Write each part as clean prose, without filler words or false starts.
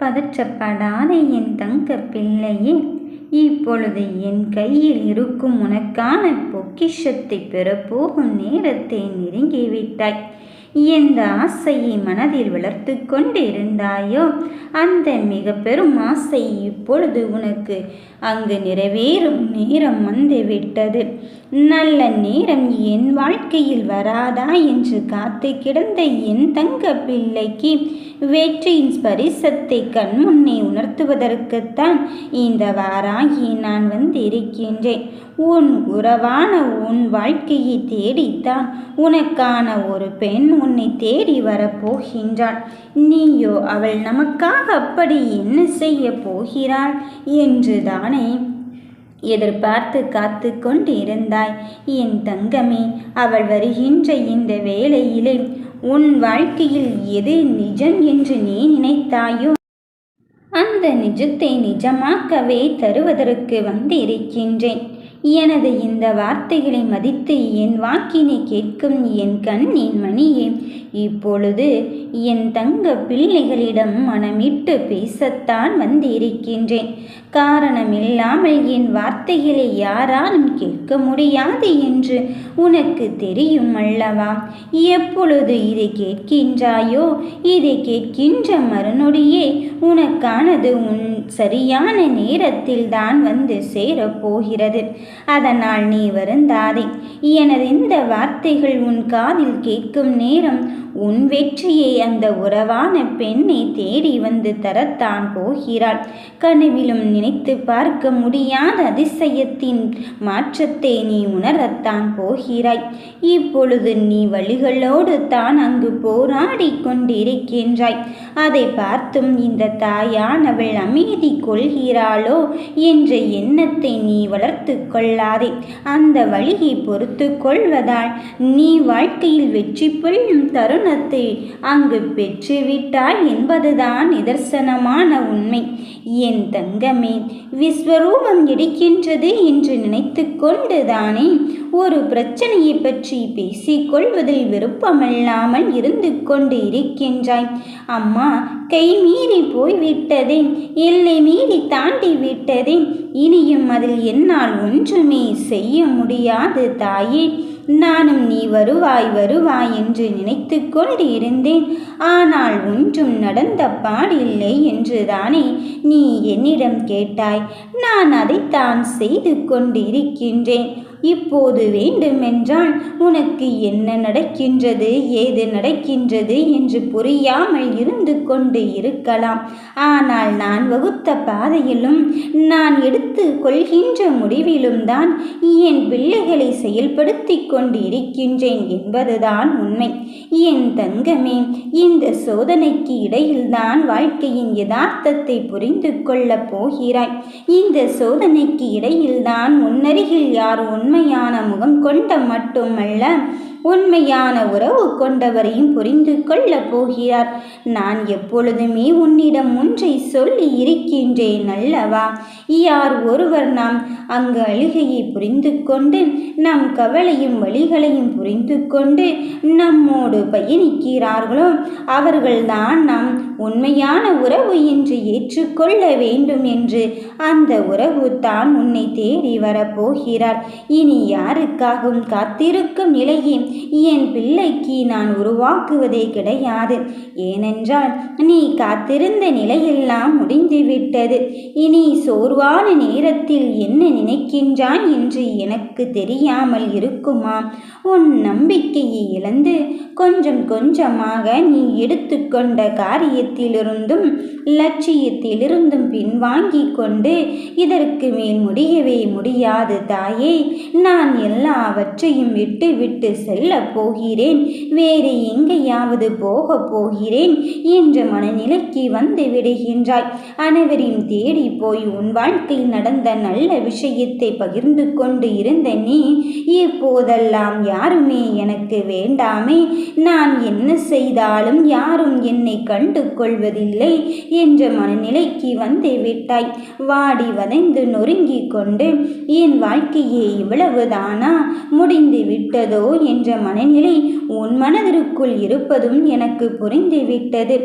பதற்றப்படாத என் தங்க பிள்ளையே, இப்பொழுது என் கையில் இருக்கும் உனக்கான பொக்கிஷத்தை பெறப்போகும் நேரத்தை நெருங்கிவிட்டாய். எந்த ஆசையை மனதில் வளர்த்து கொண்டு இருந்தாயோ அந்த மிக பெரும் ஆசை இப்பொழுது உனக்கு அங்கு நிறைவேறும் நேரம் வந்து விட்டது. நல்ல நேரம் என் வாழ்க்கையில் வராதா என்று காத்து கிடந்த என் தங்க பிள்ளைக்கு வெற்றியின் ஸ்பரிசத்தை கண்முன்னே உணர்த்துவதற்குத்தான் இந்த வாராகி நான் வந்திருக்கின்றேன். உன் உறவான உன் வாழ்க்கையை தேடித்தான் உனக்கான ஒரு பெண் உன்னை தேடி வரப்போகின்றாள். நீயோ அவள் நமக்காக அப்படி என்ன செய்ய போகிறாள் என்று தானே எதிர்பார்த்து காத்து கொண்டிருந்தாய். என் தங்கமே, அவள் வருகின்ற இந்த வேளையிலே உன் வாழ்க்கையில் எது நிஜம் என்று நீ நினைத்தாயோ அந்த நிஜத்தை நிஜமாக்கவே தருவதற்கு வந்திருக்கின்றேன். எனது இந்த வார்த்தைகளை மதித்து என் வாக்கினை கேட்கும் என் கண்ணின் மணியே, இப்பொழுது என் தங்க பிள்ளைகளிடம் மனமிட்டு பேசத்தான் வந்திருக்கின்றேன். காரணமில்லாமல் என் வார்த்தைகளை யாராலும் கேட்க முடியாது என்று உனக்கு தெரியும் அல்லவா? எப்பொழுது இதை கேட்கின்றாயோ இதை கேட்கின்ற மறுநொடியே உனக்கானது உன் சரியான நேரத்தில் தான் வந்து சேரப்போகிறது. அதனால் நீ வருந்தாதே. எனது இந்த வார்த்தைகள் உன் காதில் கேட்கும் நேரம் உன் வெற்றியை அந்த உறவான பெண்ணை தேடி வந்து தரத்தான் போகிறாள். கனவிலும் நினைத்து பார்க்க முடியாத அதிசயத்தின் மாற்றத்தை நீ உணரத்தான் போகிறாய். இப்பொழுது நீ வழிகளோடு தான் அங்கு போராடி கொண்டிருக்கின்றாய். அதை பார்த்தும் இந்த தாயானவள் அமைதி கொள்கிறாளோ என்ற எண்ணத்தை நீ வளர்த்து கொள்ளாதே. அந்த வழியை பொறுத்து கொள்வதால் நீ வாழ்க்கையில் வெற்றி பெறும் தருணத்தை அங்கு பெற்றுவிட்டாய் என்பதுதான் நிதர்சனமான உண்மை. என் தங்கமே, விஸ்வரூபம் எடுக்கின்றது என்று நினைத்து கொண்டுதானே ஒரு பிரச்சனையை பற்றி பேசிக்கொள்வதில் விருப்பமில்லாமல் இருந்து கொண்டு இருக்கின்றாய். அம்மா, கை மீறி போய்விட்டதே, எல்லை மீறி தாண்டி விட்டதே, இனியும் அதில் என்னால் ஒன்றுமே செய்ய முடியாது தாயே. நானும் நீ வருவாய் வருவாய் என்று நினைத்து கொண்டு இருந்தேன். ஆனால் ஒன்றும் நடந்த பாடில்லை என்றுதானே நீ என்னிடம் கேட்டாய். நான் அதைத்தான் செய்து கொண்டு இருக்கின்றேன். இப்போது வேண்டுமென்றால் உனக்கு என்ன நடக்கின்றது ஏது நடக்கின்றது என்று புரியாமல் இருந்து கொண்டு இருக்கலாம். ஆனால் நான் வகுத்த பாதையிலும் நான் எடுத்து கொள்கின்ற முடிவிலும் தான் என் பிள்ளைகளை செயல்படுத்தி கொண்டு இருக்கின்றேன் என்பதுதான் உண்மை. என் தங்கமே, இந்த சோதனைக்கு இடையில்தான் வாழ்க்கையின் யதார்த்தத்தை புரிந்து கொள்ளப் போகிறாய். இந்த சோதனைக்கு இடையில்தான் உன்னருகில் யார் உண்மையான முகம் கொண்ட மட்டுமல்ல உண்மையான உறவு கொண்டவரையும் புரிந்து கொள்ளப் போகிறார். நான் எப்பொழுதுமே உன்னிடம் ஒன்றை சொல்லி இருக்கின்றேன் அல்லவா? யார் ஒருவர் நாம் அங்கு அழுகையை புரிந்து கொண்டு நம் கவலையும் வழிகளையும் புரிந்து கொண்டு நம்மோடு பயணிக்கிறார்களோ அவர்கள்தான் நாம் உண்மையான உறவு என்று ஏற்றுக்கொள்ள வேண்டும் என்று அந்த உறவு தான் உன்னை தேடி வரப்போகிறார். இனி யாருக்காகவும் காத்திருக்கும் நிலையை என் பிள்ளைக்கு நான் உருவாக்குவதே கிடையாது. ஏனென்றால் நீ காத்திருந்த நிலையெல்லாம் முடிந்துவிட்டது. இனி சோர்வான நேரத்தில் என்ன நினைக்கின்றாய் என்று எனக்கு தெரியாமல் இருக்குமா? உன் நம்பிக்கையை இழந்து கொஞ்சம் கொஞ்சமாக நீ எடுத்துக்கொண்ட காரியத்திலிருந்தும் லட்சியத்திலிருந்தும் பின்வாங்கி கொண்டு இதற்கு மேல் முடியவே முடியாது தாயே, நான் எல்லாவற்றையும் விட்டு விட்டு செல்ல போகிறேன், வேறு எங்கேயாவது போக போகிறேன் என்ற மனநிலைக்கு வந்து விடுகின்றாய். அனைவரையும் தேடி போய் உன் வாழ்க்கையில் நடந்த நல்ல விஷயத்தை பகிர்ந்து கொண்டு இருந்த நீ இப்போதெல்லாம் யாருமே எனக்கு வேண்டாமே, நான் என்ன செய்தாலும் யாரும் என்னை கண்டு கொள்வதில்லை என்ற மனநிலைக்கு வந்து விட்டாய். வாடி வதைந்து நொறுங்கி கொண்டு என் வாழ்க்கையே இவ்வளவுதானா, முடிந்து விட்டதோ என்ற மனநிலை உன் மனதிற்குள் இருப்பதும் எனக்கு புரிந்துவிட்டது.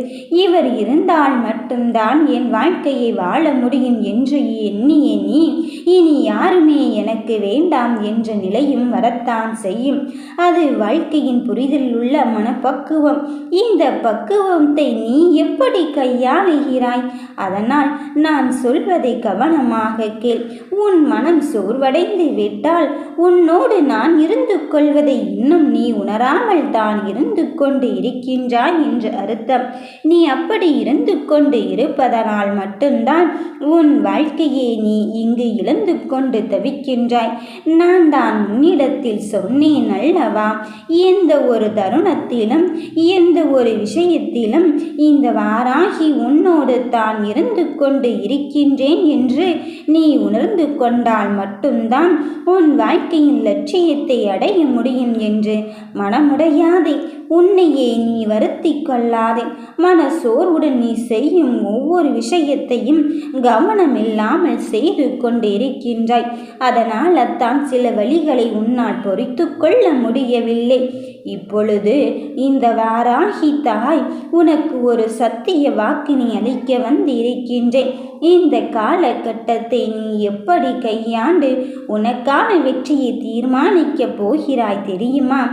இவர் இருந்தால் மட்டும்தான் என் வாழ்க்கையை வாழ முடியும் என்று எண்ணிய நீ இனி யாருமே எனக்கு வேண்டாம் என்ற நிலையும் வரத்தான் செய்யும். அது வாழ்க்கையின் புரிதலில் உள்ள மனப்பக்குவம். இந்த பக்குவத்தை நீ எப்படி கையாளுகிறாய்? அதனால் நான் சொல்வதை கவனமாக கேள். உன் மனம் சோர்வடைந்து விட்டால் உன்னோடு நான் இருந்து கொள்வதை இன்னும் நீ உணராமல் தான் இருந்து கொண்டு இருக்கின்றாய் என்று அர்த்தம். நீ அப்படி இருந்து கொண்டு இருப்பதனால் மட்டும்தான் உன் வாழ்க்கையை நீ இங்கு இழந்து கொண்டு தவிக்கின்றாய். நான் தான் உன்னிடத்தில் சொன்னேன் அல்லவா, எந்த ஒரு தருணத்திலும் எந்த ஒரு விஷயத்திலும் இந்த வாராகி உன்னோடு தான் இருந்து கொண்டு இருக்கின்றேன் என்று நீ உணர்ந்து கொண்டால் மட்டும்தான் உன் வாழ்க்கையின் லட்சியத்தை அடைய முடியும் என்று. மனமுடையாதே, உன்னையே நீ வருத்தி கொள்ளாதே. மன சோர்வுடன் நீ செய்யும் ஒவ்வொரு விஷயத்தையும் கவனமில்லாமல் செய்து கொண்டிருக்கின்றாய். அதனால் தான் சில வழிகளை உன்னால் பொறித்து கொள்ள முடியவில்லை. இப்பொழுது இந்த வாராகி தாய் உனக்கு ஒரு சத்திய வாக்கினை அளிக்க வந்திருக்கின்றேன். இந்த காலகட்டத்தை நீ எப்படி கையாண்டு உனக்கான வெற்றியை தீர்மானிக்கப் போகிறாய் தெரியுமா?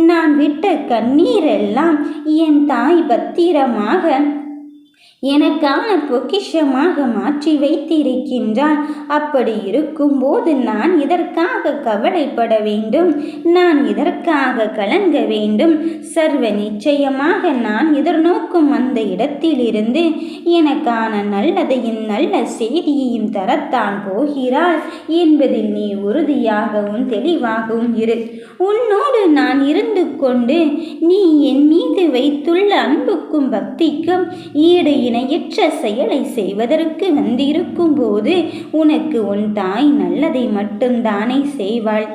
நான் விட்ட கண்ணீரெல்லாம் என் தாய் பத்திரமாக எனக்கான பொக்கிஷமாக மாற்றி வைத்திருக்கின்றான். அப்படி இருக்கும்போது நான் இதற்காக கவலைப்பட வேண்டும்? நான் இதற்காக கலங்க வேண்டும்? சர்வ நிச்சயமாக நான் எதிர்நோக்கும் அந்த இடத்திலிருந்து எனக்கான நல்லதையும் நல்ல செய்தியையும் தரத்தான் போகிறாள் என்பதில் நீ உறுதியாகவும் தெளிவாகவும் இரு. உன்னோடு நான் இருந்து கொண்டு நீ என் மீது வைத்துள்ள அன்புக்கும் பக்திக்கும் ஈடு இணையற்ற செயலை செய்வதற்கு வந்திருக்கும் போது உனக்கு உன் தாய் நல்லதை மட்டும்தானே செய்வாள்.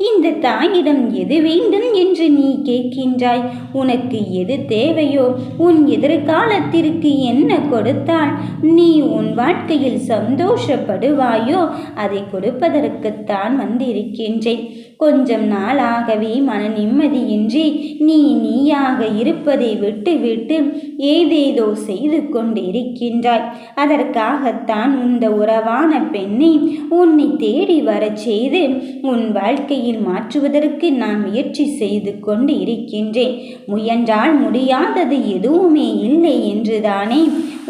இந்த தாயிடம் எது வேண்டும் என்று நீ கேட்கின்றாய்? உனக்கு எது தேவையோ, உன் எதிர்காலத்திற்கு என்ன கொடுத்தால் நீ உன் வாழ்க்கையில் சந்தோஷப்படுவாயோ அதை கொடுப்பதற்குத்தான் வந்திருக்கின்றேன். கொஞ்சம் நாளாகவே மன நிம்மதியின்றி நீயாக இருப்பதை விட்டுவிட்டு ஏதேதோ செய்து கொண்டிருக்கின்றாய். அதற்காகத்தான் இந்த உறவான பெண்ணை உன்னை தேடி வரச் செய்து உன் வாழ்க்கையில் மாற்றுவதற்கு நான் முயற்சி செய்து கொண்டு இருக்கின்றேன். முயன்றால் முடியாதது எதுவுமே இல்லை என்றுதானே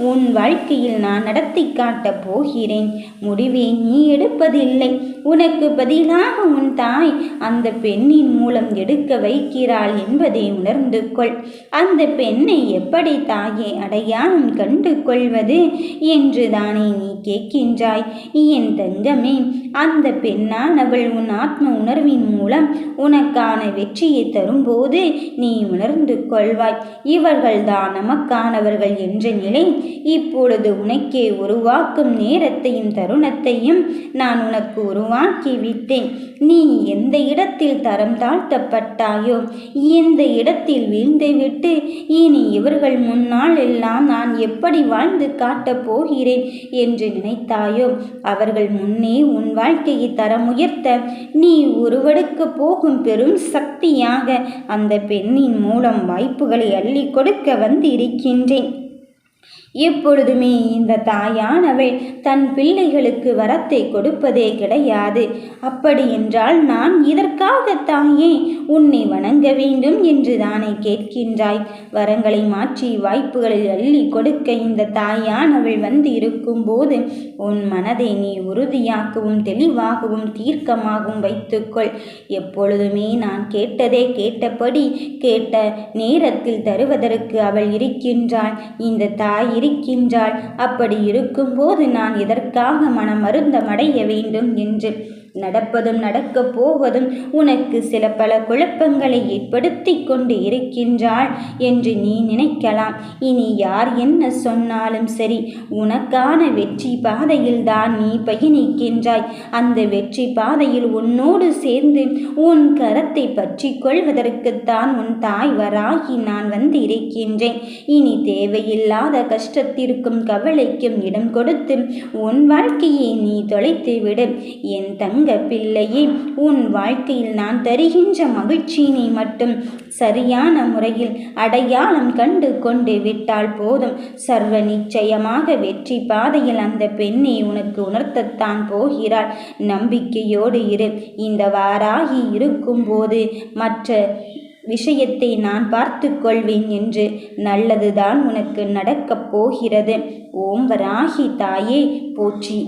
உன் வாழ்க்கையில் நான் நடத்தி காட்டப் போகிறேன். முடிவை நீ எடுப்பதில்லை, உனக்கு பதிலாக உன் தாய் அந்த பெண்ணின் மூலம் எடுக்க வைக்கிறாள் என்பதை உணர்ந்து கொள். அந்த பெண்ணை எப்படி தாயை அடையாளம் கண்டு கொள்வது என்று தானே நீ கேட்கின்றாய்? என் தங்கமே, அந்த பெண்ணானவள் உன் ஆத்ம உணர்வின் மூலம் உனக்கான வெற்றியை தரும்போது நீ உணர்ந்து கொள்வாய். இவர்கள்தான் நமக்கானவர்கள் என்ற நிலை இப்பொழுது உனக்கே உருவாக்கும் நேரத்தையும் தருணத்தையும் நான் உனக்கு உருவாக்கி விட்டேன். நீ எந்த இடத்தில் தரம் தாழ்த்தப்பட்டாயோ, எந்த இடத்தில் வீழ்ந்துவிட்டு இனி இவர்கள் முன்னால் எல்லாம் நான் எப்படி வாழ்ந்து காட்டப் போகிறேன் என்று நினைத்தாயோ, அவர்கள் முன்னே உன் வாழ்க்கையை தரம் உயர்த்த நீ உருவெடுக்க போகும் பெரும் சக்தியாக அந்த பெண்ணின் மூலம் வாய்ப்புகளை அள்ளி கொடுக்க வந்து இருக்கின்றேன். எப்பொழுதுமே இந்த தாயானவள் தன் பிள்ளைகளுக்கு வரத்தை கொடுப்பதே கிடையாது. அப்படி என்றால் நான் இதற்காக தாயே உன்னை வணங்க வேண்டும் என்று தானே கேட்கின்றாய்? வரங்களை மாற்றி வாய்ப்புகளை அள்ளி கொடுக்க இந்த தாயானவள் வந்து இருக்கும்போது உன் மனதை நீ உறுதியாகவும் தெளிவாகவும் தீர்க்கமாகவும் வைத்துக்கொள். எப்பொழுதுமே நான் கேட்டதே கேட்டபடி கேட்ட நேரத்தில் தருவதற்கு அவள் இருக்கின்றாள். இந்த தாய் இருக்கின்றாள். அப்படி இருக்கும்போது நான் எதற்காக மனமருந்தமடைய வேண்டும் என்று நடப்பதும் நடக்கப் போவதும் உனக்கு சில பல குழப்பங்களை ஏற்படுத்தி கொண்டு இருக்கின்றாள் என்று நீ நினைக்கலாம். இனி யார் என்ன சொன்னாலும் சரி, உனக்கான வெற்றி பாதையில் தான் நீ பயணிக்கின்றாய். அந்த வெற்றி பாதையில் உன்னோடு சேர்ந்து உன் கரத்தை பற்றி கொள்வதற்குத்தான் உன் தாய் வராகி நான் வந்து இருக்கின்றேன். இனி தேவையில்லாத கஷ்டத்திற்கும் கவலைக்கும் இடம் கொடுத்து உன் வாழ்க்கையை நீ தொலைத்து விடு. என் தங்க தங்க பிள்ளையே, உன் வாழ்க்கையில் நான் தருகின்ற மகிழ்ச்சியினை மட்டும் சரியான முறையில் அடையாளம் கண்டு கொண்டு விட்டால் போதும். சர்வ நிச்சயமாக வெற்றி பாதையில் அந்த பெண்ணை உனக்கு உணர்த்தத்தான் போகிறாள். நம்பிக்கையோடு இரு. இந்த வாராகி இருக்கும்போது மற்ற விஷயத்தை நான் பார்த்து கொள்வேன் என்று நல்லதுதான் உனக்கு நடக்கப் போகிறது. ஓம் வராகி தாயே போற்றி.